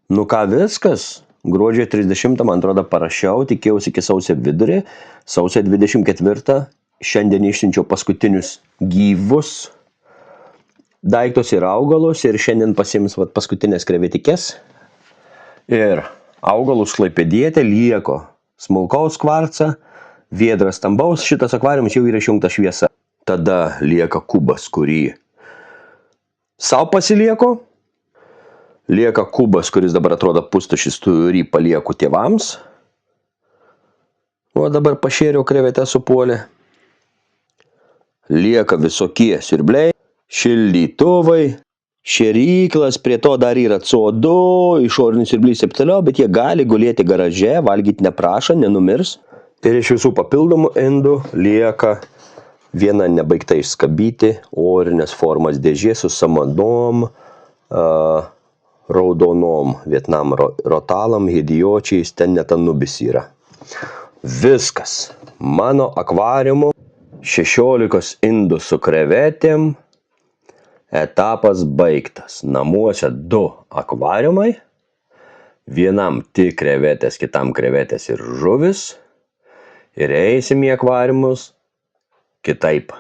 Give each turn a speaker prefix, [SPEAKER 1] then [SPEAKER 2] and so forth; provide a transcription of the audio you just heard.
[SPEAKER 1] Nu ką, viskas. Gruodžio 30, man atrodo, parašiau, tikėjausi iki sausio vidurį. Sausio 24 šiandien išsiunčiau paskutinius gyvus daiktus ir augalus ir šiandien pasiims paskutinės krevetikės. Ir augalus Klaipėdietė, lieko smulkaus kvarcą, viedrą stambaus, šitas akvariumas jau yra išjungta šviesa. Tada lieka kubas, kurį sau pasilieku. Lieka kubas, kuris dabar atrodo pustušis, kurį palieku tėvams. O dabar pašėriau krevetę supuolę. Lieka visokie siurbliai, šildytuvai, šėryklas, prie to dar yra CO2, išorinis siurblys ir toliau, bet jie gali gulėti garaže, valgyti neprašo, nenumirs. Ir iš visų papildomų indų lieka viena nebaigta išskabyti orinės formos dėžė su samanom, raudonom Vietnam rotalam, hidiočiais, ten net anubis yra. Viskas. Mano akvariumu 16 indų su krevetėm etapas baigtas. Namuose 2 akvariumai. Vienam tik krevetės, kitam krevetės ir žuvis. Ir eisim į akvariumus kitaip.